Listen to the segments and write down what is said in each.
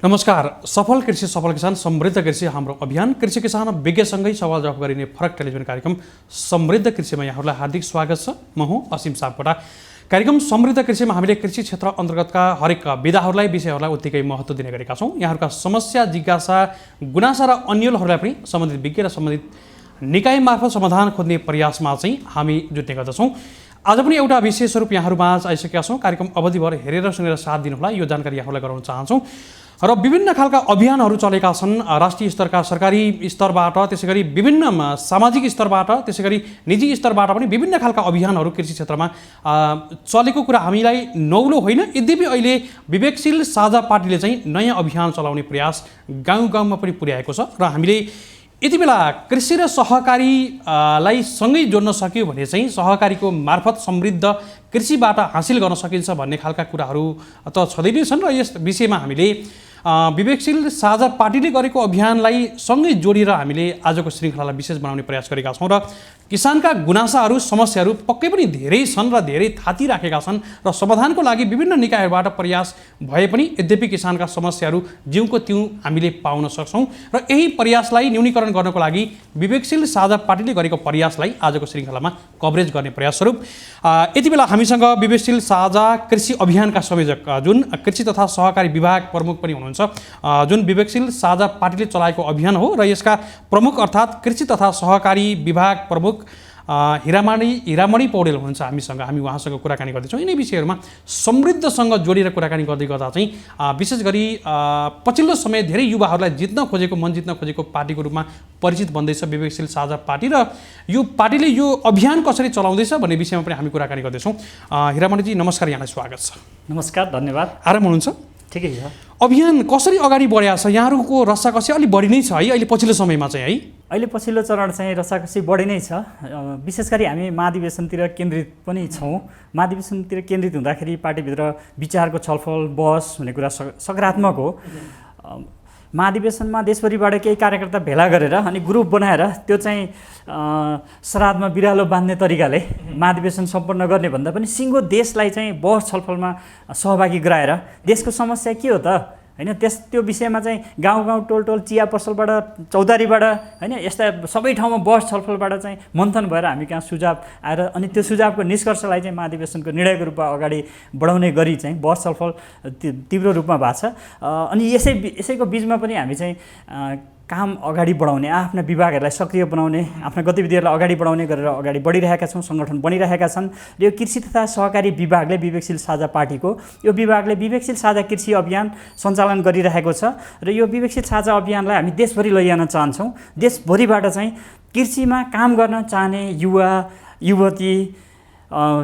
नमस्कार। सफल कृषि सफल किसान समृद्ध कृषि हाम्रो अभियान कृषि किसान विज्ञसँगै सवाल जवाफ गरिने फरक टेलिभिजन कार्यक्रम समृद्ध कृषिमा यहाँहरूलाई हार्दिक स्वागत छ। म हुँ असीम सापकोटा। कार्यक्रम समृद्ध कृषिमा हामीले कृषि क्षेत्र अन्तर्गतका हरेक विधाहरूलाई विषयहरूलाई उत्तिकै महत्त्व दिने गरेका छौँ। यहाँहरूका समस्या जिज्ञासा गुनासा र अन्यलहरूलाई पनि सम्बन्धित विज्ञ र सम्बन्धित निकाय मार्फत समाधान खोज्ने प्रयासमा चाहिँ हामी जुट्ने गर्दछौँ। आज पनि एउटा विशेष स्वरूप यहाँहरूमाझ आइसकेका छौँ। कार्यक्रम अवधिभर हेरेर सुनेर साथ दिनुहोला, यो जानकारी यहाँहरूलाई गराउन चाहन्छौँ। र विभिन्न खालका अभियानहरू चलेका छन् राष्ट्रिय स्तरका सरकारी स्तरबाट, त्यसैगरी विभिन्न सामाजिक स्तरबाट, त्यसैगरी निजी स्तरबाट पनि विभिन्न खालका अभियानहरू कृषि क्षेत्रमा चलेको कुरा हामीलाई नौलो होइन। यद्यपि अहिले विवेकशील साझा पार्टीले चाहिँ नयाँ अभियान चलाउने प्रयास गाउँ गाउँमा पनि पुर्याएको छ र हामीले यति बेला कृषि र सहकारीलाई सँगै जोड्न सक्यो भने चाहिँ सहकारीको मार्फत समृद्ध कृषिबाट हासिल गर्न सकिन्छ भन्ने खालका कुराहरू त छँदै नै छन् र यस विषयमा हामीले विवेकशील साझा पार्टीले गरेको अभियानलाई सँगै जोडेर हामीले आजको श्रृङ्खलालाई विशेष बनाउने प्रयास गरेका छौँ र किसानका गुनासाहरू समस्याहरू पक्कै पनि धेरै छन् र धेरै थातिराखेका छन् र समाधानको लागि विभिन्न निकायहरूबाट प्रयास भए पनि यद्यपि किसानका समस्याहरू जिउको तिउँ हामीले पाउन सक्छौँ र यही प्रयासलाई न्यूनीकरण गर्नको लागि विवेकशील साझा पार्टीले गरेको प्रयासलाई आजको श्रृङ्खलामा कभरेज गर्ने प्रयास स्वरूप यति बेला हामीसँग विवेकशील साझा कृषि अभियानका संयोजक जुन कृषि तथा सहकारी विभाग प्रमुख पनि हुनुहुन्छ, जुन विवेकशील साझा पार्टीले चलाएको अभियान हो र यसका प्रमुख अर्थात् कृषि तथा सहकारी विभाग प्रमुख हिरामणि पौडेल हुनुहुन्छ हामीसँग। हामी उहाँसँग कुराकानी गर्दैछौँ। यिनै विषयहरूमा समृद्धसँग जोडेर कुराकानी गर्दै गर्दा चाहिँ विशेष गरी पछिल्लो समय धेरै युवाहरूलाई जित्न खोजेको, मन जित्न खोजेको पार्टीको रूपमा परिचित बन्दैछ विवेकशील साझा पार्टी र यो पार्टीले यो अभियान कसरी चलाउँदैछ भन्ने विषयमा पनि हामी कुराकानी गर्दैछौँ। हिरामणिजी नमस्कार, यहाँलाई स्वागत छ। नमस्कार, धन्यवाद। आराम हुनुहुन्छ? ठिकै छ। अभियान कसरी अगाडि बढेको छ? यहाँहरूको रस्साकसी अलि बढी नै छ है अहिले पछिल्लो समयमा चाहिँ है? अहिले पछिल्लो चरण चाहिँ रस्साकसी बढी नै छ। विशेष गरी हामी महाधिवेशनतिर केन्द्रित पनि छौँ। महाधिवेशनतिर केन्द्रित हुँदाखेरि पार्टीभित्र विचारको छलफल बहस हुने कुरा सकारात्मक हो। महाधिवेशनमा देशभरिबाट केही कार्यकर्ता भेला गरेर अनि ग्रुप बनाएर त्यो चाहिँ श्राद्धमा बिरालो बाँध्ने तरिकाले महाधिवेशन सम्पन्न गर्ने भन्दा पनि सिङ्गो देशलाई चाहिँ बहस छलफलमा सहभागी गराएर देशको समस्या के हो त हैन त्यो विषयमा चाहिँ गाउँ गाउँ टोल टोल चिया पसलबाट चौतारीबाट हैन यस्ता सबै ठाउँमा बहस छलफलबाट चाहिँ मन्थन भएर हामी कहाँ सुझाव आएर अनि त्यो सुझावको निष्कर्षलाई चाहिँ महाधिवेशनको निर्णयको रूपमा अगाडि बढाउने गरी चाहिँ बहस छलफल तीव्र रूपमा भएको छ। अनि यसैको बिचमा पनि हामी चाहिँ काम अगाडि बढाउने, आफ्ना विभागहरूलाई सक्रिय बनाउने, आफ्ना गतिविधिहरूलाई अगाडि बढाउने गरेर अगाडि बढिरहेका छौँ। सङ्गठन बनिरहेका छन् र यो कृषि तथा सहकारी विभागले विवेकशील साझा पार्टीको यो विभागले विवेकशील साझा कृषि अभियान सञ्चालन गरिरहेको छ र यो विवेकशील साझा अभियानलाई हामी देशभरि लैजान चाहन्छौँ। देशभरिबाट चाहिँ कृषिमा काम गर्न चाहने युवा युवती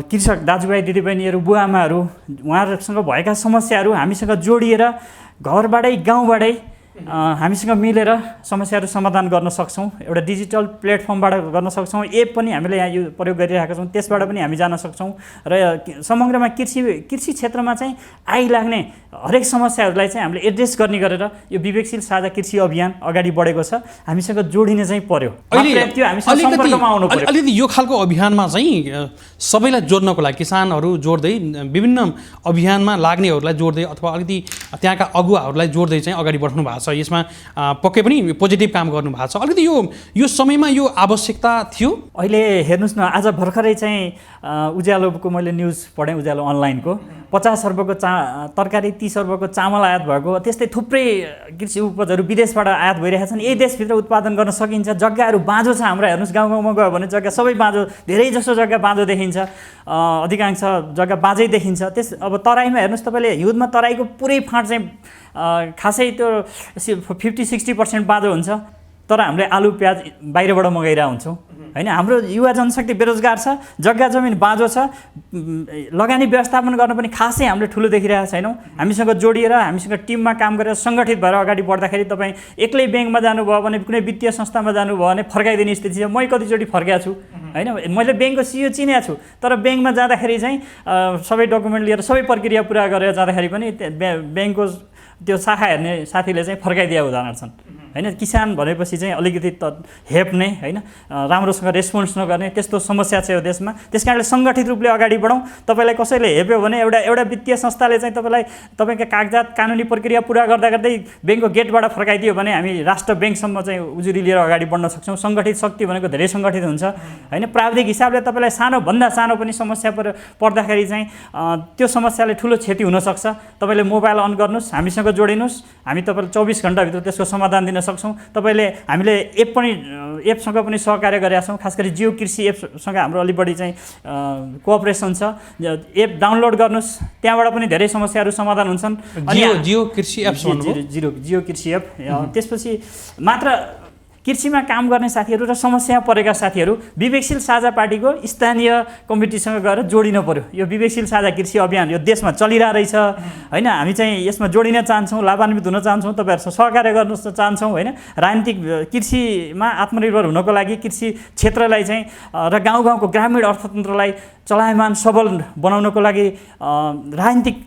कृषक दाजुभाइ दिदीबहिनीहरू बुवाआमाहरू उहाँहरूसँग भएका समस्याहरू हामीसँग जोडिएर घरबाटै गाउँबाटै हामीसँग मिलेर समस्याहरू समाधान गर्न सक्छौँ। एउटा डिजिटल प्लेटफर्मबाट गर्न सक्छौँ। एप पनि हामीले यहाँ यो प्रयोग गरिरहेका छौँ, त्यसबाट पनि हामी जान सक्छौँ र समग्रमा कृषि क्षेत्रमा चाहिँ आइलाग्ने हरेक समस्याहरूलाई चाहिँ हामीले एड्रेस गर्ने गरेर यो विवेकशील साझा कृषि अभियान अगाडि बढेको छ। हामीसँग जोडिने चाहिँ पर्यो, त्यो हामीसँग सम्पर्कमा आउनु पर्यो। अलिकति यो खालको अभियानमा चाहिँ सबैलाई जोड्नको लागि किसानहरू जोड्दै विभिन्न अभियानमा लाग्नेहरूलाई जोड्दै अथवा अलिकति त्यहाँका अगुवाहरूलाई जोड्दै चाहिँ अगाडि बढ्नु भएको छ। यसमा पक्कै पनि पोजिटिभ काम गर्नु भएको छ। अलिकति यो समयमा यो आवश्यकता थियो। अहिले हेर्नुहोस् न, आज भर्खरै चाहिँ उज्यालोको मैले न्युज पढेँ, उज्यालो अनलाइनको 50 अर्बको तरकारी 30 अर्बको चामल आयात भएको, त्यस्तै थुप्रै कृषि उपजहरू विदेशबाट आयात भइरहेका छन्। यही देशभित्र उत्पादन गर्न सकिन्छ। जग्गाहरू बाँझो छ हाम्रो, हेर्नुहोस् गाउँ गाउँमा गयो भने जग्गा सबै बाँझो, धेरै जसो जग्गा बाँझो देखिन्छ, अधिकांश जग्गा बाँझै देखिन्छ। अब तराईमा हेर्नुहोस् तपाईँले, हिउँदमा तराईको पुरै फाँट चाहिँ खासै त्यो 50-60% बाँझो हुन्छ। तर हामीले आलु प्याज बाहिरबाट मगाइरहेको हुन्छौँ होइन। हाम्रो युवा जनशक्ति बेरोजगार छ, जग्गा जमिन बाँझो छ, लगानी व्यवस्थापन गर्न पनि खासै हामीले ठुलो देखिरहेको छैनौँ। हामीसँग जोडिएर हामीसँग टिममा काम गरेर सङ्गठित भएर अगाडि बढ्दाखेरि तपाईँ एक्लै ब्याङ्कमा जानुभयो भने, कुनै वित्तीय संस्थामा जानुभयो भने फर्काइदिने स्थिति छ। मै कतिचोटि फर्काएको छु होइन। मैले ब्याङ्कको सिइओ चिनेको छु, तर ब्याङ्कमा जाँदाखेरि चाहिँ सबै डकुमेन्ट लिएर सबै प्रक्रिया पुरा गरेर जाँदाखेरि पनि ब्याङ्कको त्यो शाखा हेर्ने साथीले चाहिँ फर्काइदिएको उदाहरण छन् होइन। किसान भनेपछि चाहिँ अलिकति हेप्ने होइन, राम्रोसँग रेस्पोन्स नगर्ने त्यस्तो समस्या छ यो देशमा। त्यस कारणले सङ्गठित रूपले अगाडि बढौँ। तपाईँलाई कसैले हेप्यो भने एउटा वित्तीय संस्थाले चाहिँ तपाईँका कागजात कानुनी प्रक्रिया पुरा गर्दा गर्दै ब्याङ्कको गेटबाट फर्काइदियो भने हामी राष्ट्र ब्याङ्कसम्म चाहिँ उजुरी लिएर अगाडि बढ्न सक्छौँ। सङ्गठित शक्ति भनेको धेरै सङ्गठित हुन्छ होइन। प्राविधिक हिसाबले तपाईँलाई सानोभन्दा सानो पनि समस्या पर्दाखेरि चाहिँ त्यो समस्याले ठुलो क्षति हुनसक्छ। तपाईँले मोबाइल अन गर्नुहोस्, हामीसँग जोडिनुहोस्, हामी तपाईँलाई 24 घन्टाभित्र त्यसको समाधान दिन सक्छौँ। हामीले एपसँग पनि सहकार्य गरेका छौँ। खास गरी जियो कृषि एपसँग हाम्रो अलि बढी चाहिँ कोअपरेसन छ। एप डाउनलोड गर्नुहोस्, त्यहाँबाट पनि धेरै समस्याहरू समाधान हुन्छन्। जियो कृषि एप जियो कृषि एप। त्यसपछि मात्र कृषिमा काम गर्ने साथीहरू र समस्यामा परेका साथीहरू विवेकशील साझा पार्टीको स्थानीय कमिटीसँग गएर जोडिन पर्यो। यो विवेकशील साझा कृषि अभियान यो देशमा चलिरहेको रहेछ होइन। हामी चाहिँ यसमा जोडिन चाहन्छौँ, लाभान्वित हुन चाहन्छौँ, तपाईँहरूसँग सहकार्य गर्न चाहन्छौँ होइन। राजनीतिक कृषिमा आत्मनिर्भर हुनको लागि कृषि क्षेत्रलाई चाहिँ र गाउँको ग्रामीण अर्थतन्त्रलाई चलायमान सबल बनाउनको लागि राजनीतिक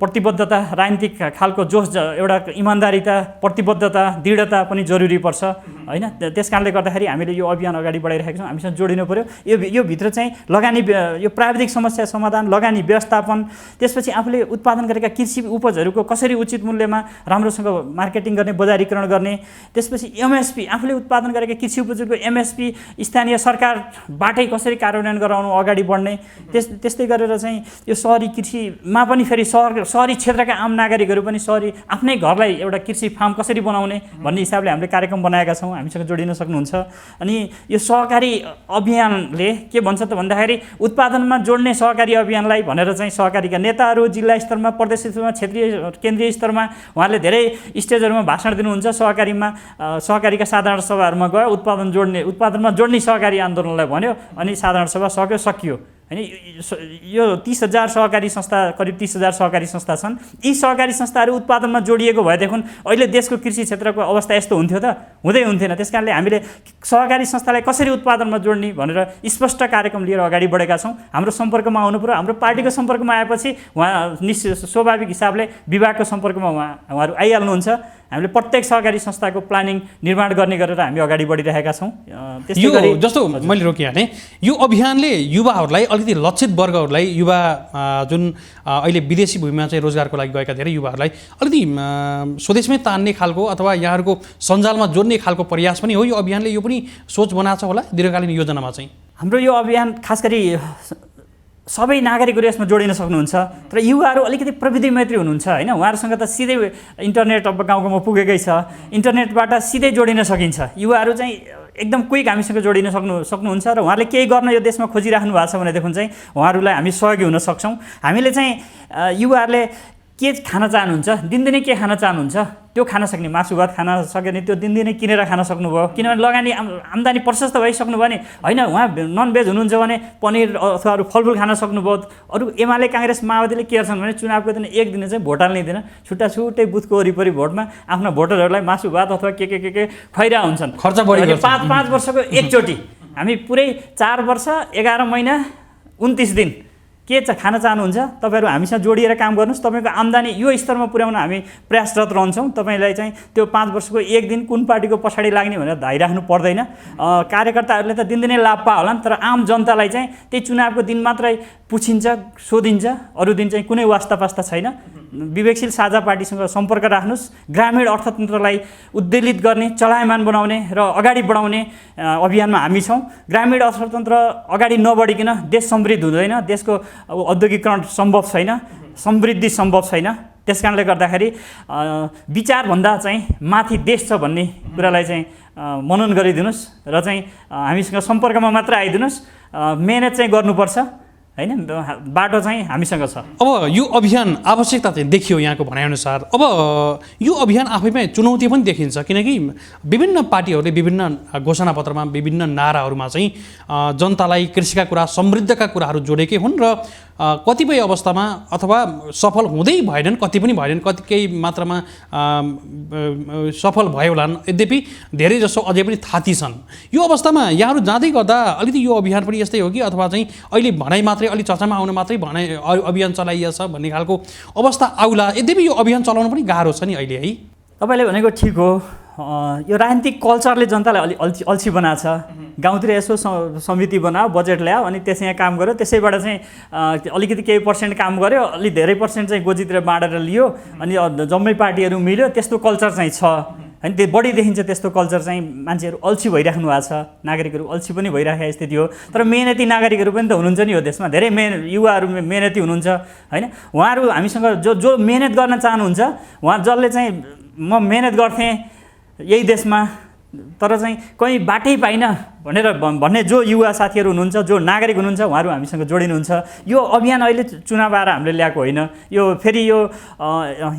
प्रतिबद्धता, राजनीतिक खालको जोस, एउटा इमान्दारिता, प्रतिबद्धता, दृढता पनि जरुरी पर्छ होइन। त्यस कारणले गर्दाखेरि हामीले यो अभियान अगाडि बढाइरहेका छौँ। हामीसँग जोडिनु पर्यो। यो भित्र चाहिँ लगानी, यो प्राविधिक समस्या समाधान, लगानी व्यवस्थापन, त्यसपछि आफूले उत्पादन गरेका कृषि उपजहरूको कसरी उचित मूल्यमा राम्रोसँग मार्केटिङ गर्ने, बजारीकरण गर्ने, त्यसपछि एमएसपी, आफूले उत्पादन गरेका कृषि उपजहरूको एमएसपी स्थानीय सरकारबाटै कसरी कार्यान्वयन गराउनु, अगाडि बढ्ने। त्यस्तै गरेर चाहिँ यो सहरी कृषिमा पनि फेरि सहरी क्षेत्रका आम नागरिकहरू पनि सहरी आफ्नै घरलाई एउटा कृषि फार्म कसरी बनाउने भन्ने हिसाबले हामीले कार्यक्रम बनाएका छौँ। हामीसँग जोडिन सक्नुहुन्छ। अनि यो सहकारी अभियानले के भन्छ त भन्दाखेरि उत्पादनमा जोड्ने सहकारी अभियानलाई भनेर चाहिँ सहकारीका नेताहरू जिल्ला स्तरमा, प्रदेश स्तरमा, क्षेत्रीय केन्द्रीय स्तरमा उहाँले धेरै स्टेजहरूमा भाषण दिनुहुन्छ। सहकारीका साधारण सभाहरूमा गयो, उत्पादनमा जोड्ने सहकारी आन्दोलनलाई भन्यो, अनि साधारण सभा सकियो होइन। यो 30,000 सहकारी संस्था, करिब 30,000 सहकारी संस्था छन्। यी सहकारी संस्थाहरू उत्पादनमा जोडिएको भएदेखि अहिले देशको कृषि क्षेत्रको अवस्था यस्तो हुन्थ्यो त? हुँदै हुन्थेन। त्यस कारणले हामीले सहकारी संस्थालाई कसरी उत्पादनमा जोड्ने भनेर स्पष्ट कार्यक्रम लिएर अगाडि बढेका छौँ। हाम्रो सम्पर्कमा आउनु पर्यो। हाम्रो पार्टीको सम्पर्कमा आएपछि उहाँ स्वाभाविक हिसाबले विभागको सम्पर्कमा उहाँहरू आइहाल्नुहुन्छ। हामीले प्रत्येक सहकारी संस्थाको प्लानिङ निर्माण गर्ने गरेर हामी अगाडि बढिरहेका छौँ। यो जस्तो मैले रोकिहालेँ, यो अभियानले युवाहरूलाई, अलिकति लक्षित वर्गहरूलाई, युवा जुन अहिले विदेशी भूमिमा चाहिँ रोजगारको लागि गएका धेरै युवाहरूलाई अलिकति स्वदेशमै तान्ने खालको अथवा यहाँहरूको सञ्जालमा जोड्ने खालको प्रयास पनि हो यो अभियानले। यो पनि सोच बनाएको छ होला दीर्घकालीन योजनामा चाहिँ? हाम्रो यो अभियान खास गरी सबै नागरिकहरू यसमा जोडिन सक्नुहुन्छ। तर युवाहरू अलिकति प्रविधि मैत्री हुनुहुन्छ होइन। उहाँहरूसँग त सिधै इन्टरनेट अब गाउँमा पुगेकै छ, इन्टरनेटबाट सिधै जोडिन सकिन्छ। युवाहरू चाहिँ एकदम क्विक हामीसँग जोडिन सक्नुहुन्छ र उहाँहरूले केही गर्न यो देशमा खोजिराख्नु भएको छ भनेदेखि चाहिँ उहाँहरूलाई हामी सहयोगी हुन सक्छौँ। हामीले चाहिँ युवाहरूले के खान चाहनुहुन्छ, दिनदिनै के खान चाहनुहुन्छ, त्यो खान सक्ने, मासु भात खान सक्ने त्यो दिनदिनै किनेर खान सक्नुभयो। किनभने लगानी आम्दानी प्रशस्त भइसक्नु भने होइन। उहाँ नन भेज हुनुहुन्छ भने पनिर अथवा अरू फलफुल खान सक्नुभयो। अरू एमाले काङ्ग्रेस माओवादीले के गर्छन् भने चुनावको दिन एक दिन चाहिँ भोट हाल्ने दिन छुट्टै बुथको वरिपरि भोटमा आफ्ना भोटरहरूलाई मासु भात अथवा के खुवाइरहेका हुन्छन्। खर्च बढी 5 वर्षको एकचोटि हामी पुरै 4 वर्ष 11 महिना 29 दिन के खान चाहनुहुन्छ तपाईँहरू हामीसँग जोडिएर काम गर्नुहोस्। तपाईँको आम्दानी यो स्तरमा पुर्याउन हामी प्रयासरत रहन्छौँ। तपाईँलाई चाहिँ त्यो 5 वर्षको एक दिन कुन पार्टीको पछाडि लाग्ने भनेर धाइराख्नु पर्दैन। कार्यकर्ताहरूले त दिनदिनै लाभ पायो होला नि, तर आम जनतालाई चाहिँ त्यही चुनावको दिन मात्रै पुछिन्छ, सोधिन्छ, अरू दिन चाहिँ कुनै वास्ता पास्ता छैन। विवेकशील साझा पार्टीसँग सम्पर्क राख्नुहोस्। ग्रामीण अर्थतन्त्रलाई उद्वेलित गर्ने, चलायमान बनाउने र अगाडि बढाउने अभियानमा हामी छौँ। ग्रामीण अर्थतन्त्र अगाडि नबढिकन देश समृद्ध हुँदैन, देशको औद्योगिकरण सम्भव छैन, समृद्धि सम्भव छैन। त्यस कारणले गर्दाखेरि विचारभन्दा चाहिँ माथि देश छ भन्ने कुरालाई चाहिँ मनन गरिदिनुहोस् र चाहिँ हामीसँग सम्पर्कमा मात्र आइदिनुहोस्। मेहनत चाहिँ गर्नुपर्छ होइन, बाटो चाहिँ हामीसँग छ। अब यो अभियान आवश्यकता चाहिँ देखियो यहाँको भनाइअनुसार। अब यो अभियान आफैमै चुनौती पनि देखिन्छ, किनकि विभिन्न पार्टीहरूले विभिन्न घोषणापत्रमा विभिन्न नाराहरूमा चाहिँ जनतालाई कृषिका कुरा, समृद्धका कुराहरू जोडेकै हुन् र कतिपय अवस्थामा अथवा सफल हुँदै भएनन्, कति पनि भएनन्, कति केही मात्रामा सफल भयो होलान्, यद्यपि धेरै जसो अझै पनि थाती छन्। यो अवस्थामा यहाँहरू जाँदै गर्दा अलिकति यो अभियान पनि यस्तै हो कि अथवा चाहिँ अहिले भनाइ मात्रै, अलि चर्चामा आउन मात्रै भनाइ अभियान चलाइएछ भन्ने खालको अवस्था आउला, यद्यपि यो अभियान चलाउन पनि गाह्रो छ नि अहिले है? तपाईँले भनेको ठिक हो। यो राजनीतिक कल्चरले जनतालाई अल्छी बनाएको छ। गाउँतिर यसो समिति बनायो, बजेट ल्यायो, अनि त्यसै काम गर्यो, त्यसैबाट चाहिँ अलिकति केही पर्सेन्ट काम गर्यो, अलि धेरै पर्सेन्ट चाहिँ गोजीतिर बाँडेर लियो, अनि जम्मै पार्टीहरू मिल्यो, त्यस्तो कल्चर चाहिँ छ होइन। त्यो बढी देखिन्छ त्यस्तो कल्चर चाहिँ। मान्छेहरू अल्छी भइराख्नु भएको छ, नागरिकहरू अल्छी पनि भइराखेको स्थिति हो। तर मेहनती नागरिकहरू पनि त हुनुहुन्छ नि हो देशमा, धेरै युवाहरू मेहनती हुनुहुन्छ होइन। उहाँहरू हामीसँग जो मेहनत गर्न चाहनुहुन्छ, उहाँ जसले चाहिँ म मेहनत गर्थेँ यही देशमा तर चाहिँ कहीँ बाटै पाइनँ भन्ने जो युवा साथीहरू हुनुहुन्छ, जो नागरिक हुनुहुन्छ, उहाँहरू हामीसँग जोडिनुहुन्छ। यो अभियान अहिले चुनाव आएर हामीले ल्याएको होइन, यो फेरि यो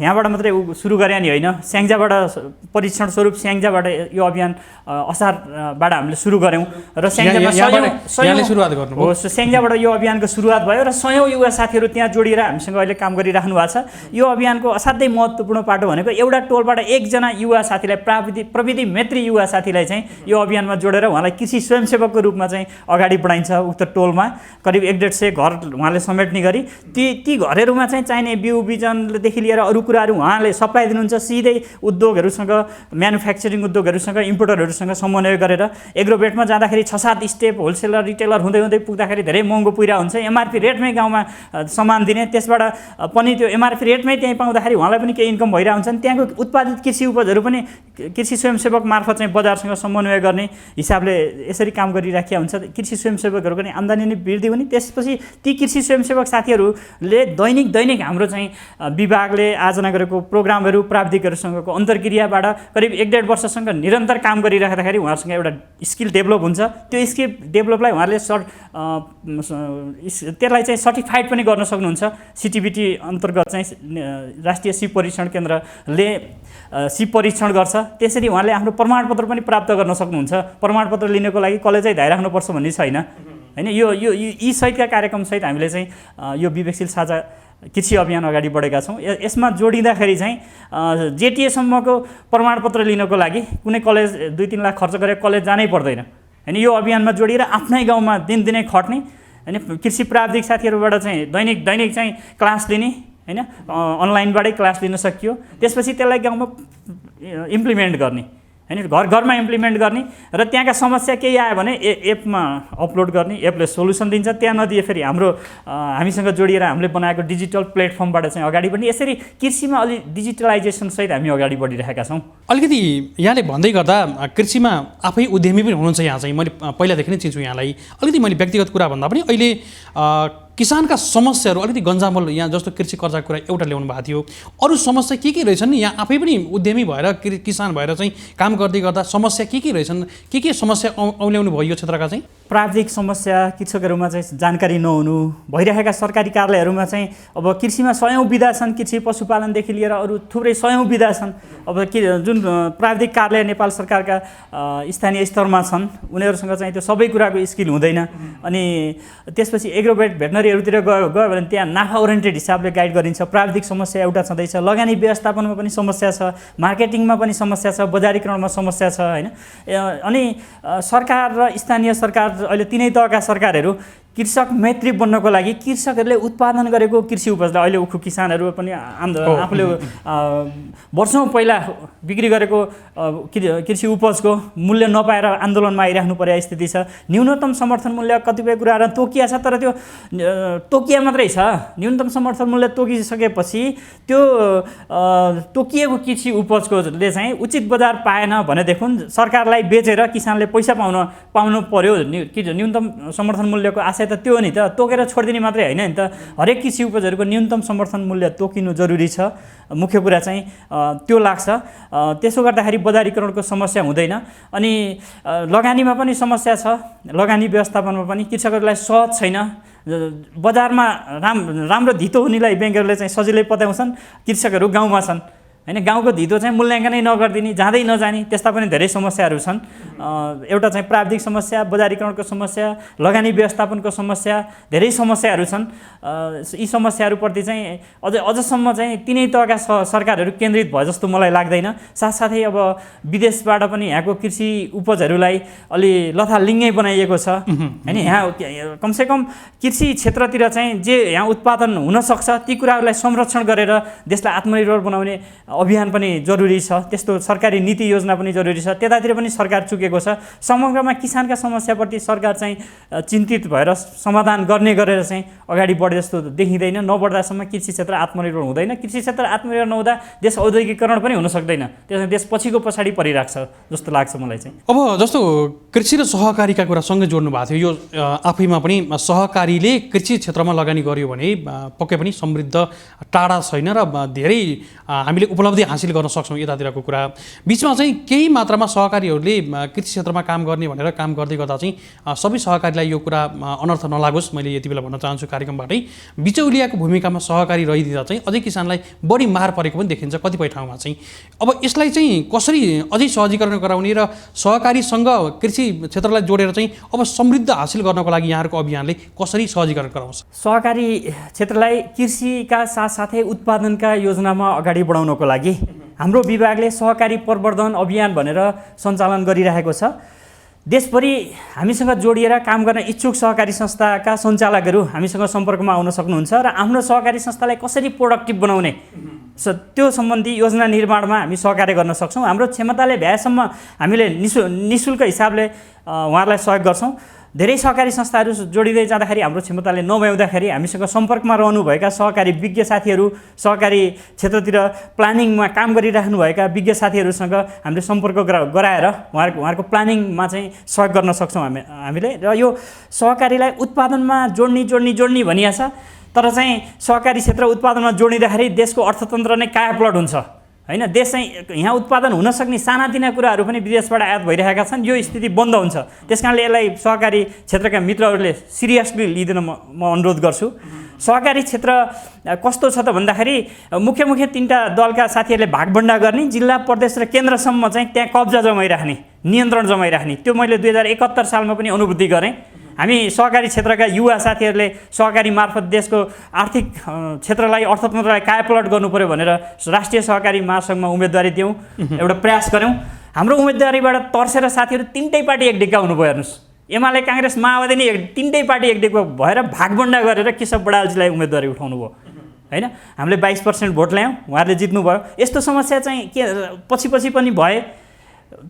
यहाँबाट मात्रै सुरु गरे नि होइन। स्याङ्जाबाट परीक्षण स्वरूप स्याङ्जाबाट यो अभियान असारबाट हामीले सुरु गऱ्यौँ र स्याङ्जाबाट यो अभियानको सुरुवात भयो र सयौँ युवा साथीहरू त्यहाँ जोडिएर हामीसँग अहिले काम गरिराख्नु भएको छ। यो अभियानको असाध्यै महत्त्वपूर्ण पाटो भनेको एउटा टोलबाट एकजना युवा साथीलाई, प्रविधि मैत्री युवा साथीलाई चाहिँ यो अभियानमा जोडेर उहाँलाई कृषि स्वयंसेवकको रूपमा चाहिँ अगाडि बढाइन्छ। उक्त टोलमा करिब 150 घर उहाँले समेट्ने गरी ती घरहरूमा चाहिँ चाहिने बिउ बिजनदेखि लिएर अरू कुराहरू उहाँले सप्लाई दिनुहुन्छ। सिधै उद्योगहरूसँग, म्यानुफ्याक्चरिङ उद्योगहरूसँग, इम्पोर्टरहरूसँग समन्वय गरेर एग्रोभेटमा जाँदाखेरि 6-7 स्टेप होलसेलर, रिटेलर हुँदै हुँदै पुग्दाखेरि धेरै महँगो पुगिरहेको हुन्छ। एमआरपी रेटमै गाउँमा सामान दिने, त्यसबाट पनि त्यो एमआरपी रेटमै त्यहीँ पाउँदाखेरि उहाँलाई पनि केही इन्कम भइरहेको हुन्छ। त्यहाँको उत्पादित कृषि उपजहरू पनि कृषि स्वयंसेवक मार्फत चाहिँ बजारसँग समन्वय गर्ने हिसाबले यसरी काम गरिराखेका हुन्छ। कृषि स्वयंसेवकहरू पनि आम्दानी नै वृद्धि हुने। त्यसपछि ती कृषि स्वयंसेवक साथीहरूले दैनिक हाम्रो चाहिँ विभागले आयोजना गरेको प्रोग्रामहरू, प्राविधिकहरूसँगको अन्तर्क्रियाबाट करिब 1.5 वर्षसँग निरन्तर काम गरिराख्दाखेरि उहाँहरूसँग एउटा स्किल डेभलप हुन्छ। त्यो स्किल डेभलपलाई उहाँहरूले त्यसलाई चाहिँ सर्टिफाइड पनि गर्न सक्नुहुन्छ। सिटिबिटी अन्तर्गत चाहिँ राष्ट्रिय सिप परीक्षण केन्द्रले सिप परीक्षण गर्छ। त्यसरी उहाँले आफ्नो प्रमाणपत्र पनि प्राप्त गर्न सक्नुहुन्छ। प्रमाणपत्र लिनको लागि कलेजै धाइराख्नुपर्छ भन्ने छैन होइन। यो यो यी सहितका कार्यक्रमसहित हामीले चाहिँ यो विवेकशील साझा कृषि अभियान अगाडि बढेका छौँ। यसमा जोडिँदाखेरि चाहिँ जेटिएसम्मको प्रमाणपत्र लिनको लागि कुनै कलेज 2-3 लाख खर्च गरेर कलेज जानै पर्दैन होइन। यो अभियानमा जोडिएर आफ्नै गाउँमा दिनदिनै खट्ने होइन, कृषि प्राविधिक साथीहरूबाट चाहिँ दैनिक चाहिँ क्लास लिने होइन, अनलाइनबाटै क्लास लिन सकियो। त्यसपछि त्यसलाई गाउँमा इम्प्लिमेन्ट गर्ने होइन, घरमा इम्प्लिमेन्ट गर्ने र त्यहाँका समस्या केही आयो भने एपमा अपलोड गर्ने, एपले सोल्युसन दिन्छ। त्यहाँ नदिए फेरि हामीसँग जोडिएर हामीले बनाएको डिजिटल प्लेटफर्मबाट चाहिँ अगाडि बढ्ने। यसरी कृषिमा अलि डिजिटलाइजेसनसहित हामी अगाडि बढिरहेका छौँ। अलिकति यहाँले भन्दै गर्दा कृषिमा आफै उद्यमी पनि हुनुहुन्छ। यहाँ चाहिँ मैले पहिलादेखि नै चिन्छु यहाँलाई। अलिकति मैले व्यक्तिगत कुरा भन्दा पनि अहिले किसानका समस्याहरू अलिकति गन्जामल, यहाँ जस्तो कृषि कर्जाको कुरा एउटा ल्याउनु भएको थियो, अरू समस्या के रहेछन् नि? यहाँ आफै पनि उद्यमी भएर किसान भएर चाहिँ काम गर्दै गर्दा समस्या के रहेछन्, के समस्या औल्याउनु भयो यो क्षेत्रका चाहिँ? प्राविधिक समस्या, कृषकहरूमा चाहिँ जानकारी नहुनु, भइरहेका सरकारी कार्यालयहरूमा चाहिँ अब कृषिमा सयौँ विधा छन्, कृषि पशुपालनदेखि लिएर अरू थुप्रै सयौँ विधा छन्। अब जुन प्राविधिक कार्यालय नेपाल सरकारका स्थानीय स्तरमा छन्, उनीहरूसँग चाहिँ त्यो सबै कुराको स्किल हुँदैन। अनि त्यसपछि एग्रोभेट भेटनरीहरूतिर गयो भने त्यहाँ नाफा ओरिएन्टेड हिसाबले गाइड गरिन्छ। प्राविधिक समस्या एउटा छँदैछ, लगानी व्यवस्थापनमा पनि समस्या छ, मार्केटिङमा पनि समस्या छ, बजारीकरणमा समस्या छ होइन। अनि सरकार र स्थानीय सरकार अहिले तिनै तहका सरकारहरू कृषक मैत्री बन्नको लागि कृषकहरूले उत्पादन गरेको कृषि उपजलाई अहिले उखु किसानहरू पनि आफूले वर्षौँ पहिला बिक्री गरेको कृषि उपजको मूल्य नपाएर आन्दोलनमा आइराख्नु परेको स्थिति छ। न्यूनतम समर्थन मूल्य कतिपय कुराहरू तोकिया छ, तर त्यो तोकिया मात्रै छ। न्यूनतम समर्थन मूल्य तोकिसकेपछि त्यो तोकिएको कृषि उपजकोले चाहिँ उचित बजार पाएन भनेदेखि सरकारलाई बेचेर किसानले पैसा पाउनु पर्यो। न्यूनतम समर्थन मूल्यको आशय त त्यो हो नि त, तोकेर छोडिदिने मात्रै होइन नि त। हरेक कृषि उपजहरूको न्यूनतम समर्थन मूल्य तोकिनु जरुरी छ। मुख्य कुरा चाहिँ त्यो लाग्छ। त्यसो गर्दाखेरि बजारीकरणको समस्या हुँदैन। अनि लगानीमा पनि समस्या छ, लगानी व्यवस्थापनमा पनि कृषकहरूलाई सहज छैन। बजारमा राम्रो धितो हुनेलाई ब्याङ्करले चाहिँ सजिलै पत्याउँछन्, कृषकहरू गाउँमा छन् हैन। गाउँको धितो चाहिँ मूल्याङ्कनै नगरिदिने, जाँदै नजाने, त्यस्ता पनि धेरै समस्याहरू छन्। एउटा चाहिँ प्राविधिक समस्या, बजारीकरणको समस्या, लगानी व्यवस्थापनको समस्या, धेरै समस्याहरू छन्। यी समस्याहरूप्रति चाहिँ अझसम्म चाहिँ तिनै तहका सरकारहरू केन्द्रित भए जस्तो मलाई लाग्दैन। साथसाथै अब विदेशबाट पनि यहाँको कृषि उपजहरूलाई अलि लथालिङ्गै बनाइएको छ हैन। यहाँ कमसेकम कृषि क्षेत्रतिर चाहिँ जे यहाँ उत्पादन हुनसक्छ ती कुराहरूलाई संरक्षण गरेर देशलाई आत्मनिर्भर बनाउने अभियान पनि जरुरी छ। त्यस्तो सरकारी नीति योजना पनि जरुरी छ। त्यतातिर पनि सरकार चुकेको छ। समग्रमा किसानका समस्याप्रति सरकार चाहिँ चिन्तित भएर समाधान गर्ने गरेर चाहिँ अगाडि बढे जस्तो देखिँदैन। नबढ्दासम्म कृषि क्षेत्र आत्मनिर्भर हुँदैन। कृषि क्षेत्र आत्मनिर्भर नहुँदा देश औद्योगिकरण पनि हुन सक्दैन। त्यसमा देश पछिको पछाडि परिरहेको छ जस्तो लाग्छ मलाई चाहिँ। अब जस्तो कृषि र सहकारीका कुरा सँगै जोड्नु भएको थियो, यो आफैमा पनि सहकारीले कृषि क्षेत्रमा लगानी गर्यो भने पक्कै पनि समृद्ध टाढा छैन र धेरै हामीले उपलब्धि हासिल गर्न सक्छौँ यतातिरको कुरा। बिचमा चाहिँ केही मात्रामा सहकारीहरूले कृषि क्षेत्रमा काम गर्ने भनेर काम गर्दै गर्दा चाहिँ सबै सहकारीलाई यो कुरा अनर्थ नलागोस्, मैले यति बेला भन्न चाहन्छु कार्यक्रमबाटै। बिचौलियाको भूमिकामा सहकारी रहिदिँदा चाहिँ अझै किसानलाई बढी मार परेको पनि देखिन्छ कतिपय ठाउँमा चाहिँ। अब यसलाई चाहिँ कसरी अझै सहजीकरण गराउने र सहकारीसँग कृषि क्षेत्रलाई जोडेर चाहिँ अब समृद्ध हासिल गर्नको लागि यहाँहरूको अभियानले कसरी सहजीकरण गराउँछ? सहकारी क्षेत्रलाई कृषिका साथसाथै उत्पादनका योजनामा अगाडि बढाउनको लागि हाम्रो विभागले सहकारी प्रवर्धन अभियान भनेर सञ्चालन गरिरहेको छ। देशभरि हामीसँग जोडिएर काम गर्न इच्छुक सहकारी संस्थाका सञ्चालकहरू हामीसँग सम्पर्कमा आउन सक्नुहुन्छ र आफ्नो सहकारी संस्थालाई कसरी प्रोडक्टिभ बनाउने त्यो सम्बन्धी योजना निर्माणमा हामी सहकार्य गर्न सक्छौँ। हाम्रो क्षमताले भ्याएसम्म हामीले निःशुल्क हिसाबले उहाँहरूलाई सहयोग गर्छौँ। धेरै सहकारी संस्थाहरू जोडिँदै जाँदाखेरि हाम्रो क्षमताले नभ्याउँदाखेरि हामीसँग सम्पर्कमा रहनुभएका सहकारी विज्ञ साथीहरू, सहकारी क्षेत्रतिर प्लानिङमा काम गरिराख्नुभएका विज्ञ साथीहरूसँग हामीले सम्पर्क गराएर उहाँहरूको प्लानिङमा चाहिँ सहयोग गर्न सक्छौँ हामीले। र यो सहकारीलाई उत्पादनमा जोड्ने भनिएको छ, तर चाहिँ सहकारी क्षेत्र उत्पादनमा जोडिँदाखेरि देशको अर्थतन्त्र नै कायापलट हुन्छ हैन। देश चाहिँ यहाँ उत्पादन हुन सक्ने सानातिना कुराहरू पनि विदेशबाट आयात भइरहेका छन्। यो स्थिति बन्द हुन्छ। त्यसकारणले यसलाई सहकारी क्षेत्रका मित्रहरूले सिरियसली लिइदिन म अनुरोध गर्छु। सहकारी क्षेत्र कस्तो छ त भन्दाखेरि मुख्य तीनटा दलका साथीहरूले भागभण्डा गर्ने, जिल्ला प्रदेश र केन्द्रसम्म चाहिँ त्यहाँ कब्जा जमाइराख्ने, नियन्त्रण जमाइराख्ने, त्यो मैले 2071 सालमा पनि अनुभूति गरेँ। हामी सहकारी क्षेत्रका युवा साथीहरूले सहकारी मार्फत देशको आर्थिक क्षेत्रलाई, अर्थतन्त्रलाई कायापलट गर्नु पर्यो भनेर राष्ट्रिय सहकारी महासङ्घमा उम्मेदवारी दियौँ, एउटा प्रयास गऱ्यौँ। हाम्रो उम्मेदवारीबाट तर्सेर साथीहरू तिनटै पार्टी एकडिक्का हुनुभयो। हेर्नुहोस्, एमाले, काङ्ग्रेस, माओवादी नै तिनटै पार्टी एकडिक्का भएर भागभण्डा गरेर केशव बडालजीलाई उम्मेदवारी उठाउनु भयो हैन। हामीले 22% भोट ल्यायौँ, उहाँहरूले जित्नुभयो। यस्तो समस्या चाहिँ के पछि पनि भए।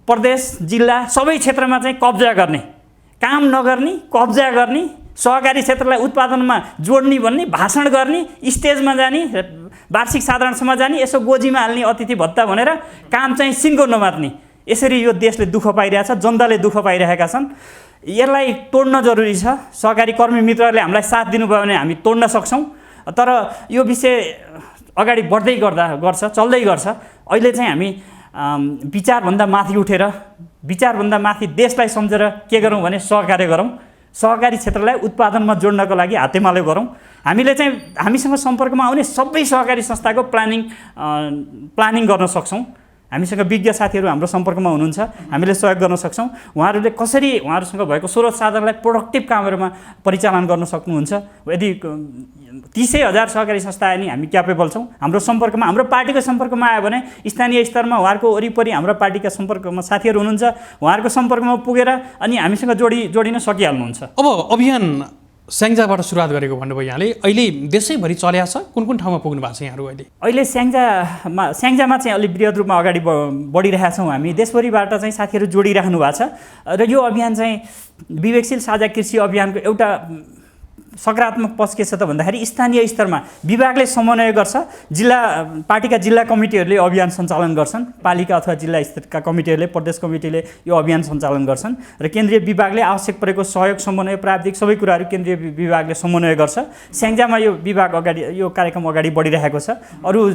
प्रदेश, जिल्ला सबै क्षेत्रमा चाहिँ कब्जा गर्ने, काम नगर्ने, कब्जा गर्ने, सहकारी क्षेत्रलाई उत्पादनमा जोड्ने भन्ने, भाषण गर्ने, स्टेजमा जाने, वार्षिक साधारण सभा जाने, यसो गोजीमा हाल्ने अतिथि भत्ता भनेर काम चाहिँ सिङ्गो नमात्ने, यसरी यो देशले दुःख पाइरहेछ, जनताले दुःख पाइरहेका छन्। यसलाई तोड्न जरुरी छ। सहकारी कर्मी मित्रहरूले हामीलाई साथ दिनुभयो भने हामी तोड्न सक्छौँ। तर यो विषय अगाडि बढ्दै चल्दै गर्छ। अहिले चाहिँ हामी विचारभन्दा माथि उठेर, विचारभन्दा माथि देशलाई सम्झेर के गरौँ भने सहकार्य गरौँ। सहकारी क्षेत्रलाई उत्पादनमा जोड्नको लागि हातेमालो गरौँ। हामीले चाहिँ हामीसँग सम्पर्कमा आउने सबै सहकारी संस्थाको प्लानिङ गर्न सक्छौँ। हामीसँग विज्ञ साथीहरू हाम्रो सम्पर्कमा हुनुहुन्छ, हामीले सहयोग गर्न सक्छौँ। उहाँहरूले कसरी उहाँहरूसँग भएको स्रोत साधनलाई प्रोडक्टिभ कामहरूमा परिचालन गर्न सक्नुहुन्छ। यदि 30,000 सहकारी संस्था नि हामी क्यापेबल छौँ। हाम्रो सम्पर्कमा, हाम्रो पार्टीको सम्पर्कमा आयो भने स्थानीय स्तरमा उहाँहरूको वरिपरि हाम्रो पार्टीका सम्पर्कमा साथीहरू हुनुहुन्छ, उहाँहरूको सम्पर्कमा पुगेर अनि हामीसँग जोडिन सकिहाल्नुहुन्छ। अब अभियान स्याङ्जाबाट सुरुवात गरेको भन्नुभयो यहाँले, अहिले देशैभरि चल्या छ, कुन ठाउँमा पुग्नु भएको छ यहाँहरू अहिले? स्याङ्जामा चाहिँ अलिक बृहत रूपमा अगाडि बढिरहेका छौँ हामी। देशभरिबाट चाहिँ साथीहरू जोडिराख्नु भएको छ र यो अभियान चाहिँ विवेकशील साझा कृषि अभियानको एउटा सकारात्मक पक्ष के छ त भन्दाखेरि स्थानीय स्तरमा विभागले समन्वय गर्छ। पार्टीका जिल्ला कमिटीहरूले अभियान सञ्चालन गर्छन्, पालिका अथवा जिल्ला स्तरका कमिटीहरूले, प्रदेश कमिटीले यो अभियान सञ्चालन गर्छन् र केन्द्रीय विभागले आवश्यक परेको सहयोग, समन्वय, प्राविधिक सबै कुराहरू केन्द्रीय विभागले समन्वय गर्छ। स्याङ्जामा यो विभाग यो कार्यक्रम अगाडि बढिरहेको छ। अरू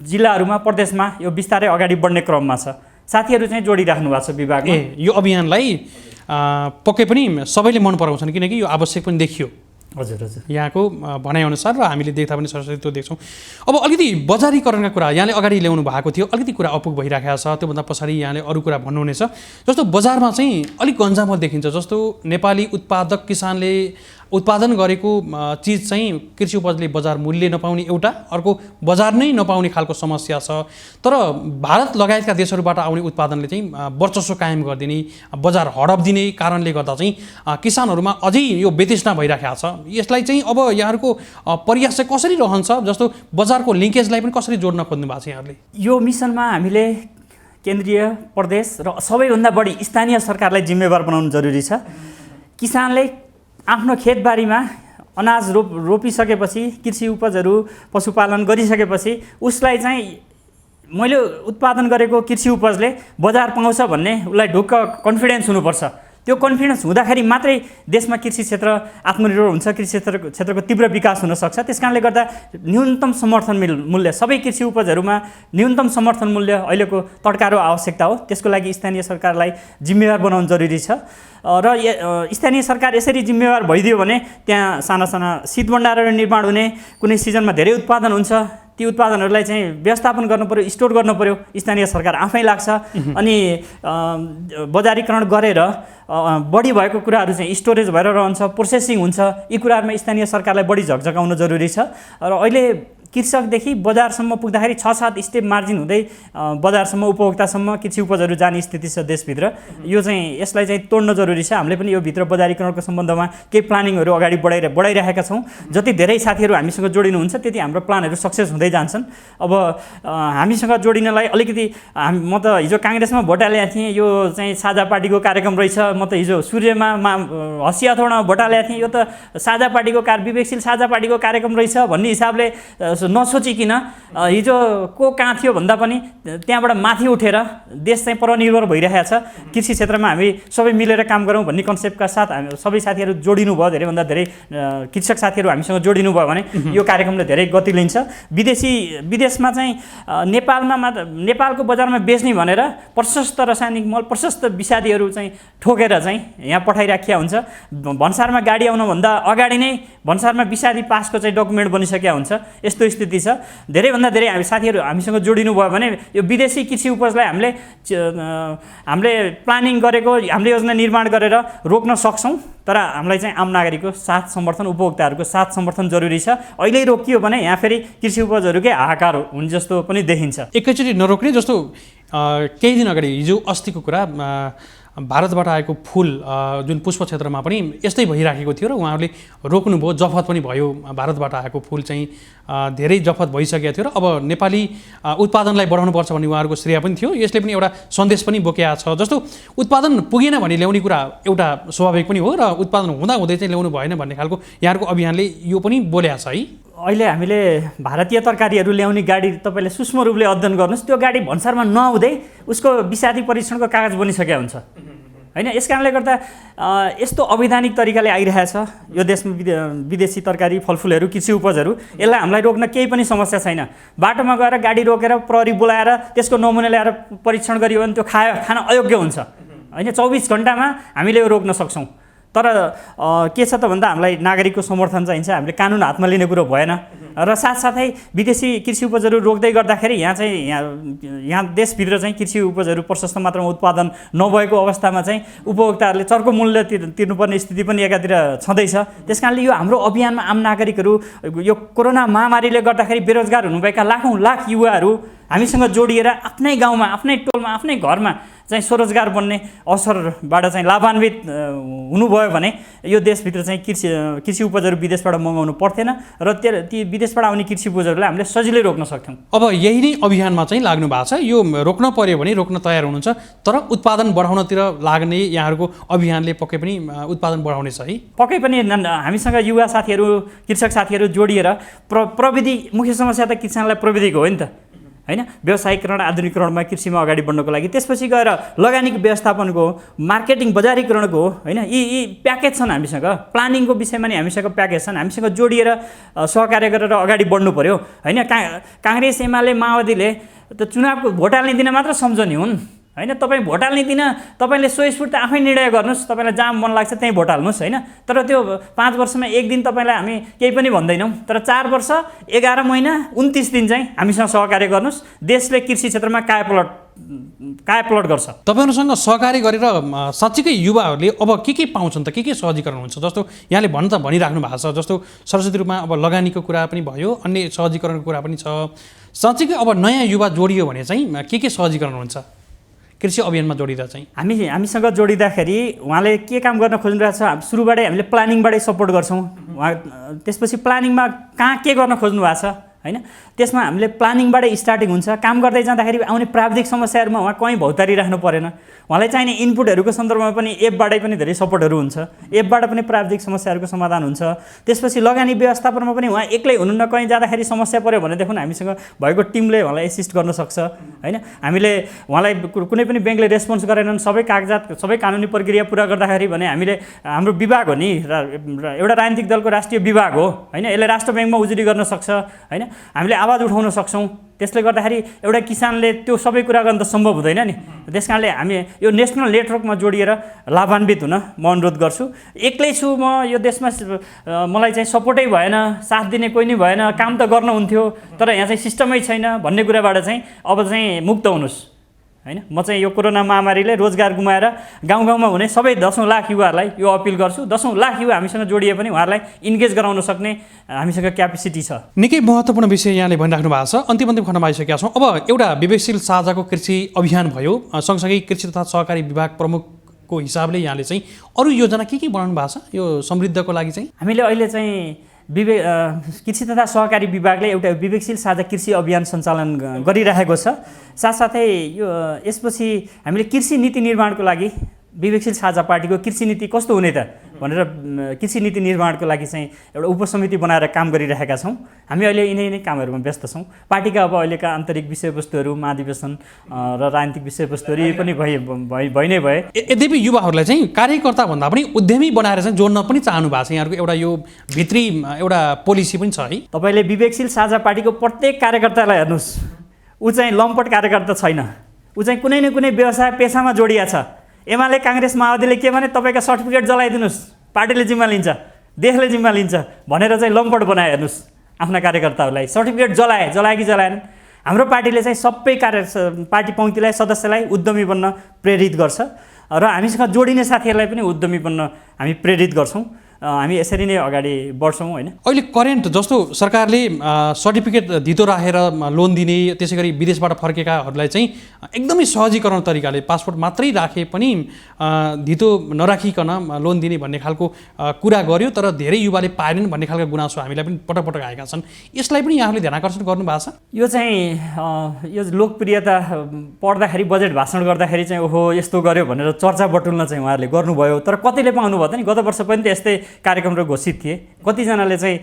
जिल्लाहरूमा, प्रदेशमा यो बिस्तारै अगाडि बढ्ने क्रममा छ। साथीहरू चाहिँ जोडिराख्नु भएको छ विभागमा। यो अभियानलाई पक्कै पनि सबैले मन पराउँछन् किनकि यो आवश्यक पनि देखियो हजुर हजुर यहाँको भनाइअनुसार र हामीले देख्दा पनि सरस्वती त्यो देख्छौँ। अब अलिकति बजारीकरणका कुरा यहाँले अगाडि ल्याउनु भएको थियो, अलिकति कुरा अपुग भइराखेको छ, त्योभन्दा पछाडि यहाँले अरू कुरा भन्नुहुनेछ। जस्तो बजारमा चाहिँ अलिक गन्जामत देखिन्छ, जस्तो नेपाली उत्पादक किसानले उत्पादन गरेको चिज चाहिँ कृषि उपजले बजार मूल्य नपाउने एउटा, अर्को बजार नै नपाउने खालको समस्या छ। तर भारत लगायतका देशहरूबाट आउने उत्पादनले चाहिँ वर्चस्व कायम गरिदिने, बजार हडप दिने कारणले गर्दा चाहिँ किसानहरूमा अझै यो बेतृष्णा भइराखेको छ। यसलाई चाहिँ अब यहाँहरूको प्रयास चाहिँ कसरी रहन्छ, जस्तो बजारको लिङ्केजलाई पनि कसरी जोड्न खोज्नु भएको छ यहाँहरूले? यो मिसनमा हामीले केन्द्रीय, प्रदेश र सबैभन्दा बढी स्थानीय सरकारलाई जिम्मेवार बनाउनु जरुरी छ। किसानले आफ्नो खेतबारीमा अनाज रोपिसकेपछि, कृषि उपजहरू पशुपालन गरिसकेपछि उसलाई चाहिँ मैले उत्पादन गरेको कृषि उपजले बजार पाउँछ भन्ने उसलाई ढुक्क कन्फिडेन्स हुनुपर्छ। त्यो कन्फिडेन्स हुँदाखेरि मात्रै देशमा कृषि क्षेत्र आत्मनिर्भर हुन्छ, कृषि क्षेत्रको तीव्र विकास हुनसक्छ। त्यस कारणले गर्दा न्यूनतम समर्थन मूल्य सबै कृषि उपजहरूमा न्यूनतम समर्थन मूल्य अहिलेको तड्कारो आवश्यकता हो। त्यसको लागि स्थानीय सरकारलाई जिम्मेवार बनाउनु जरुरी छ र स्थानीय सरकार यसरी जिम्मेवार भइदियो भने त्यहाँ साना साना शीत भण्डारहरू निर्माण हुने, कुनै सिजनमा धेरै उत्पादन हुन्छ, ती उत्पादनहरूलाई चाहिँ व्यवस्थापन गर्नु पर्यो, स्टोर गर्नु पर्यो, स्थानीय सरकार आफै लाग्छ। अनि बजारीकरण गरेर बढी भएको कुराहरू चाहिँ स्टोरेज भएर रहन्छ, प्रोसेसिङ हुन्छ। यी कुराहरूमा स्थानीय सरकारलाई बढी झकझकाउनु जरुरी छ। र अहिले कृषकदेखि बजारसम्म पुग्दाखेरि 6-7 स्टेप मार्जिन हुँदै बजारसम्म, उपभोक्तासम्म कृषि उपजहरू जाने स्थिति छ देशभित्र। यो चाहिँ यसलाई चाहिँ तोड्न जरुरी छ। हामीले पनि यो भित्र बजारीकरणको सम्बन्धमा केही प्लानिङहरू अगाडि बढाइरहेका छौँ। जति धेरै साथीहरू हामीसँग जोडिनुहुन्छ त्यति हाम्रो प्लानहरू सक्सेस हुँदै जान्छन्। अब हामीसँग जोडिनलाई अलिकति म त हिजो काङ्ग्रेसमा भोट हालेको थिएँ, यो चाहिँ साझा पार्टीको कार्यक्रम रहेछ। म त हिजो सूर्यमा हँसी हथौडामा भोट हालेको थिएँ, यो त साझा पार्टीको विवेकशील साझा पार्टीको कार्यक्रम रहेछ भन्ने हिसाबले नसोचिकन हिजो को कहाँ थियो भन्दा पनि त्यहाँबाट माथि उठेर देश चाहिँ परनिर्भर भइरहेको छ। कृषि क्षेत्रमा हामी सबै मिलेर काम गरौँ भन्ने कन्सेप्टका साथ हामी सबै साथीहरू जोडिनु भयो। धेरैभन्दा धेरै कृषक साथीहरू हामीसँग जोडिनु भयो भने यो कार्यक्रमले धेरै गति लिन्छ। विदेशमा चाहिँ नेपालको बजारमा बेच्ने भनेर प्रशस्त रासायनिक मल, प्रशस्त विषादीहरू चाहिँ ठोकेर चाहिँ यहाँ पठाइराखिया हुन्छ। भन्सारमा गाडी आउनुभन्दा अगाडि नै भन्सारमा विषादी पासको चाहिँ डकुमेन्ट बनिसकेको हुन्छ। यस्तो स्थिति छ। धेरैभन्दा धेरै हामी साथीहरू हामीसँग जोडिनु भयो भने यो विदेशी कृषि उपजलाई हामीले प्लानिङ गरेको, हामीले योजना निर्माण गरेर रोक्न सक्छौँ। तर हामीलाई चाहिँ आम नागरिकको साथ समर्थन, उपभोक्ताहरूको साथ समर्थन जरुरी छ। अहिले रोकियो भने यहाँ फेरि कृषि उपजहरूकै हाहाकार हुने जस्तो पनि देखिन्छ। एकैचोटि नरोक्ने जस्तो केही दिन अगाडि हिजो अस्तिको कुरा भारतबाट आएको फुल जुन पुष्प क्षेत्रमा पनि यस्तै भइराखेको थियो र उहाँहरूले रोक्नुभयो। जफत पनि भयो, भारतबाट आएको फुल चाहिँ धेरै जफत भइसकेको थियो र अब नेपाली उत्पादनलाई बढाउनुपर्छ भन्ने उहाँहरूको श्रेय पनि थियो। यसले पनि एउटा सन्देश पनि बोकेको छ। जस्तो उत्पादन पुगेन भने ल्याउने कुरा एउटा स्वाभाविक पनि हो र उत्पादन हुँदै चाहिँ ल्याउनु भएन भन्ने खालको यहाँहरूको अभियानले यो पनि बोलेको छ है। अहिले हामीले भारतीय तरकारीहरू ल्याउने गाडी तपाईँले सूक्ष्म रूपले अध्ययन गर्नुहोस्, त्यो गाडी भन्सारमा नआउँदै उसको विषादी परीक्षणको कागज बनिसकेको हुन्छ हैन। यस कारणले गर्दा यस्तो अवैधानिक तरिकाले आइरहेछ यो देशमा विदेशी तरकारी, फलफुलहरू, कृषि उपजहरू। यसलाई हामीलाई रोक्न केही पनि समस्या छैन। बाटोमा गएर गाडी रोकेर प्रहरी बोलाएर त्यसको नमुना ल्याएर परीक्षण गरियो भने त्यो खान अयोग्य हुन्छ हैन। 24 घण्टामा हामीले यो रोक्न सक्छौँ। तर के छ त भन्दा हामीलाई नागरिकको समर्थन चाहिन्छ। हामीले कानुन हातमा लिने कुरो भएन। र साथसाथै विदेशी कृषि उपजहरू रोक्दै गर्दाखेरि यहाँ देशभित्र चाहिँ कृषि उपजहरू प्रशस्त मात्रामा उत्पादन नभएको अवस्थामा चाहिँ उपभोक्ताहरूले चर्को मूल्य तिर्नुपर्ने स्थिति पनि एकातिर छँदैछ। त्यस कारणले यो हाम्रो अभियानमा आम नागरिकहरू, यो कोरोना महामारीले गर्दाखेरि बेरोजगार हुनुभएका लाखौँ लाख युवाहरू हामीसँग जोडिएर आफ्नै गाउँमा, आफ्नै टोलमा, आफ्नै घरमा चाहिँ स्वरोजगार बन्ने अवसरबाट चाहिँ लाभान्वित हुनुभयो भने यो देशभित्र चाहिँ कृषि उपजहरू विदेशबाट मगाउनु पर्थेन र ती विदेशबाट आउने कृषि उपजहरूलाई हामीले सजिलै रोक्न सक्थ्यौँ। अब यही नै अभियानमा चाहिँ लाग्नु भएको छ। यो रोक्न पर्यो भने रोक्न तयार हुनुहुन्छ, तर उत्पादन बढाउनतिर लाग्ने यहाँहरूको अभियानले पक्कै पनि उत्पादन बढाउनेछ है। पक्कै पनि हामीसँग युवा साथीहरू, कृषक साथीहरू जोडिएर प्रविधि, मुख्य समस्या त किसानलाई प्रविधिको हो नि त हैन। व्यवसायीकरण, आधुनिकीकरणमा कृषिमा अगाडि बढ्नको लागि, त्यसपछि गएर लगानीको व्यवस्थापनको, मार्केटिङ, बजारीकरणको हैन, यी प्याकेज छन् हामीसँग। प्लानिङको विषयमा नि हामीसँग प्याकेज छन्। हामीसँग जोडिएर सहकार्य गरेर अगाडि बढ्नु पर्यो हैन। काङ्ग्रेस, एमाले, माओवादीले त चुनावको भोट हाल्ने दिन मात्र सम्झने हुन् होइन। तपाईँ भोट हाल्ने दिन तपाईँले स्वस्फूर्त आफै निर्णय गर्नुहोस्, तपाईँलाई जहाँ मन लाग्छ त्यहीँ भोट हाल्नुहोस् होइन। तर त्यो 5 वर्षमा एक दिन तपाईँलाई हामी केही पनि भन्दैनौँ, तर 4 वर्ष 11 महिना 29 दिन चाहिँ हामीसँग सहकार्य गर्नुहोस्। देशले कृषि क्षेत्रमा कायापलट गर्छ। तपाईँहरूसँग सहकारी गरेर साँच्चीकै युवाहरूले अब के पाउँछन् त, के सहजीकरण हुन्छ? जस्तो यहाँले भनिराख्नु भएको छ, जस्तो सरस्वती रूपमा अब लगानीको कुरा पनि भयो, अन्य सहजीकरणको कुरा पनि छ। साँच्चीकै अब नयाँ युवा जोडियो भने चाहिँ के सहजीकरण हुन्छ कृषि अभियानमा जोडिँदा चाहिँ? हामीसँग जोडिँदाखेरि उहाँले के काम गर्न खोज्नुभएको छ, सुरुबाटै हामीले प्लानिङबाटै सपोर्ट गर्छौँ उहाँ। त्यसपछि प्लानिङमा कहाँ के गर्न खोज्नु भएको छ होइन, त्यसमा हामीले प्लानिङबाटै स्टार्टिङ हुन्छ। काम गर्दै जाँदाखेरि आउने प्राविधिक समस्याहरूमा उहाँ कहीँ भौतारी राख्नु परेन। उहाँलाई चाहिने इनपुटहरूको सन्दर्भमा पनि एपबाटै पनि धेरै सपोर्टहरू हुन्छ, एपबाट पनि प्राविधिक समस्याहरूको समाधान हुन्छ। त्यसपछि लगानी व्यवस्थापनमा पनि उहाँ एक्लै हुनुहुन्न, कहीँ जाँदाखेरि समस्या पऱ्यो भनेदेखि हामीसँग भएको टिमले उहाँलाई एसिस्ट गर्न सक्छ होइन। हामीले उहाँलाई कुनै पनि ब्याङ्कले रेस्पोन्स गरेनन्, सबै कागजात सबै कानुनी प्रक्रिया पुरा गर्दाखेरि भने हामीले हाम्रो विभाग हो नि, एउटा राजनीतिक दलको राष्ट्रिय विभाग हो होइन, यसले राष्ट्र ब्याङ्कमा उजुरी गर्न सक्छ होइन, हामीले आवाज उठाउन सक्छौँ। त्यसले गर्दाखेरि एउटा किसानले त्यो सबै कुरा गर्न त सम्भव हुँदैन नि। त्यस कारणले हामी यो नेसनल नेटवर्कमा जोडिएर लाभान्वित हुन म अनुरोध गर्छु। एक्लै छु म यो देशमा, मलाई चाहिँ सपोर्टै भएन, साथ दिने कोही नै भएन, काम त गर्न हुन्थ्यो तर यहाँ चाहिँ सिस्टमै छैन भन्ने कुराबाट चाहिँ अब चाहिँ मुक्त हुनुहोस् होइन। म चाहिँ यो कोरोना महामारीले रोजगार गुमाएर गाउँ हुने सबै 10 लाख युवाहरूलाई यो अपिल गर्छु। 10 लाख युवा हामीसँग जोडिए पनि उहाँहरूलाई इन्गेज गराउन सक्ने हामीसँग क्यापेसिटी छ। निकै महत्त्वपूर्ण विषय यहाँले भनिराख्नु भएको छ। अन्तिम खण्डमा आइसकेका छौँ। अब एउटा विवेकशील साझाको कृषि अभियान भयो, सँगसँगै कृषि तथा सहकारी विभाग प्रमुखको हिसाबले यहाँले चाहिँ अरू योजना के बनाउनु भएको छ यो समृद्धको लागि चाहिँ? हामीले अहिले चाहिँ कृषि तथा सहकारी विभागले एउटा विवेकशील साझा कृषि अभियान सञ्चालन गरिरहेको छ। साथसाथै यो यसपछि हामीले कृषि नीति निर्माणको लागि विवेकशील साझा पार्टीको कृषि नीति कस्तो हुने त भनेर कृषि नीति निर्माणको लागि चाहिँ एउटा उपसमिति बनाएर काम गरिरहेका छौँ। हामी अहिले यिनै कामहरूमा व्यस्त छौँ। पार्टीका अब अहिलेका आन्तरिक विषयवस्तुहरू, महाधिवेशन र राजनीतिक विषयवस्तुहरू पनि भइ नै भए। यद्यपि युवाहरूलाई चाहिँ कार्यकर्ता भन्दा पनि उद्यमी बनाएर चाहिँ जोड्न पनि चाहनु भएको छ। यहाँहरूको एउटा यो भित्री एउटा पोलिसी पनि छ है। तपाईँले विवेकशील साझा पार्टीको प्रत्येक कार्यकर्तालाई हेर्नुहोस्, ऊ चाहिँ लम्पट कार्यकर्ता छैन, ऊ चाहिँ कुनै न कुनै व्यवसाय पेसामा जोडिया छ। एमाले काङ्ग्रेस माओवादीले के भने तपाईँका सर्टिफिकेट जलाइदिनुहोस्, पार्टीले जिम्मा लिन्छ, देशले जिम्मा लिन्छ भनेर चाहिँ लम्पट बनाए। हेर्नुहोस् आफ्ना कार्यकर्ताहरूलाई सर्टिफिकेट जलाए कि जलाएन। हाम्रो पार्टीले चाहिँ सबै पार्टी पङ्क्तिलाई सदस्यलाई उद्यमी बन्न प्रेरित गर्छ र हामीसँग जोडिने साथीहरूलाई पनि उद्यमी बन्न हामी प्रेरित गर्छौँ। हामी यसरी नै अगाडि बढ्छौँ होइन। अहिले करेन्ट जस्तो सरकारले सर्टिफिकेट धितो राखेर लोन दिने, त्यसै गरी विदेशबाट फर्केकाहरूलाई चाहिँ एकदमै सहजीकरण तरिकाले पासपोर्ट मात्रै राखे पनि धितो नराखिकन लोन दिने भन्ने खालको कुरा गर्यो, तर धेरै युवाले पाएनन् भन्ने खालको गुनासो हामीलाई पनि पटक आएका छन्। यसलाई पनि यहाँहरूले ध्यान आकर्षण गर्नुभएको छ? यो चाहिँ यो लोकप्रियता पढ्दाखेरि, बजेट भाषण गर्दाखेरि चाहिँ ओहो यस्तो गर्यो भनेर चर्चा बटुल्न चाहिँ उहाँहरूले गर्नुभयो, तर कतिले पाउनुभयो त नि? गत वर्ष पनि त यस्तै कार्यक्रमहरू घोषित थिए। कतिजनाले चाहिँ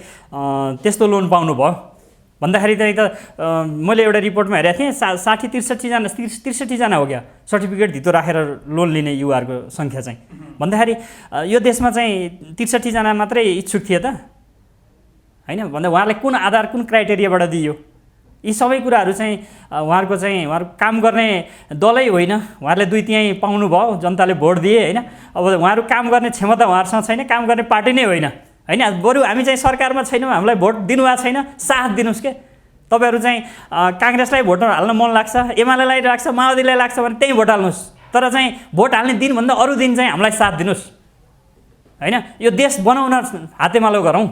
त्यस्तो लोन पाउनुभयो भन्दाखेरि चाहिँ त मैले एउटा रिपोर्टमा हेरेको थिएँ 63 जना हो क्या सर्टिफिकेट धितो राखेर लोन लिने युवाहरूको सङ्ख्या चाहिँ। भन्दाखेरि यो देशमा चाहिँ 63 जना मात्रै इच्छुक थिए त होइन? भन्दा उहाँले कुन आधार, कुन क्राइटेरियाबाट दियो? यी सबै कुराहरू चाहिँ उहाँहरूको काम गर्ने दलै होइन, उहाँहरूले 2/3 पाउनुभयो, जनताले भोट दिए होइन। अब उहाँहरू काम गर्ने क्षमता उहाँहरूसँग छैन, काम गर्ने पार्टी नै होइन होइन। बरु हामी चाहिँ सरकारमा छैनौँ, हामीलाई भोट दिनुभएको छैन, साथ दिनुहोस् के। तपाईँहरू चाहिँ काङ्ग्रेसलाई भोट हाल्न मन लाग्छ, एमालेलाई लाग्छ, माओवादीलाई लाग्छ भने त्यहीँ भोट हाल्नुहोस्, तर चाहिँ भोट हाल्ने दिनभन्दा अरू दिन चाहिँ हामीलाई साथ दिनुहोस् होइन। यो देश बनाउन हातेमालो गरौँ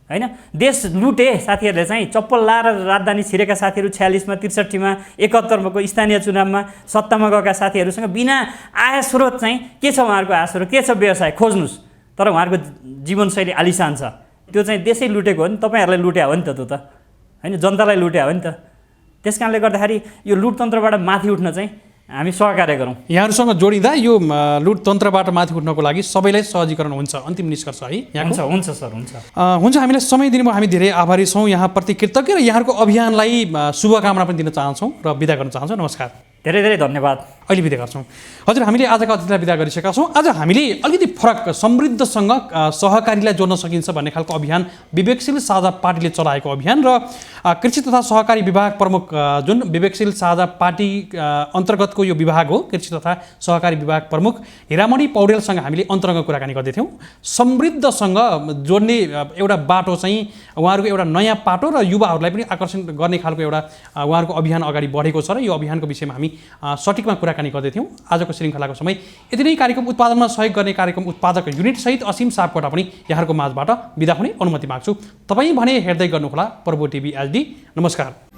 होइन। देश लुटे साथीहरूले चाहिँ चप्पल लाएर राजधानी छिरेका साथीहरू 46 मा 63 मा 71 को स्थानीय चुनावमा सत्तामा गएका साथीहरूसँग बिना आय स्रोत चाहिँ के छ उहाँहरूको आय स्रोत, के छ व्यवसाय खोज्नुहोस्, तर उहाँहरूको जीवनशैली आलिसान छ। त्यो चाहिँ देशै लुटेको हो नि, तपाईँहरूलाई लुट्या हो नि त, त्यो त होइन, जनतालाई लुट्या हो नि त। त्यस कारणले गर्दाखेरि यो लुटतन्त्रबाट माथि उठ्न चाहिँ हामी सहकार्य गरौँ। यहाँहरूसँग जोडिँदा यो लुटतन्त्रबाट माथि उठ्नको लागि सबैलाई सहजीकरण हुन्छ, अन्तिम निष्कर्ष है? हुन्छ सर, हुन्छ। हामीलाई समय दिनुभयो, हामी धेरै आभारी छौँ, यहाँप्रति कृतज्ञ र यहाँहरूको अभियानलाई शुभकामना पनि दिन चाहन्छौँ र बिदा गर्न चाहन्छौँ। नमस्कार। धेरै धेरै धन्यवाद। अहिले बिदा गर्छौँ। हजुर, हामीले आजका अतिथिलाई बिदा गरिसकेका छौँ। आज हामीले अलिकति फरक समृद्धसँग सहकारीलाई जोड्न सकिन्छ भन्ने खालको अभियान विवेकशील साझा पार्टीले चलाएको अभियान र कृषि तथा सहकारी विभाग प्रमुख जुन विवेकशील साझा पार्टी अन्तर्गतको यो विभाग हो, कृषि तथा सहकारी विभाग प्रमुख हिरामणि पौडेलसँग हामीले अन्तरङ्ग कुराकानी गर्दैथ्यौँ। समृद्धसँग जोड्ने एउटा बाटो चाहिँ उहाँहरूको एउटा नयाँ पाटो र युवाहरूलाई पनि आकर्षण गर्ने खालको एउटा उहाँहरूको अभियान अगाडि बढेको छ र यो अभियानको विषयमा हामी सटिकमा कुराकानी गर्दैथ्यौँ। आजको श्रृङ्खलाको समय यति नै। कार्यक्रम उत्पादनमा सहयोग गर्ने कार्यक्रम उत्पादक युनिटसहित असीम सापकोटा पनि यहाँहरूको माझबाट बिदा हुने अनुमति माग्छु। तपाईँ भने हेर्दै गर्नुहोला पर्वो टिभी एचडी। नमस्कार।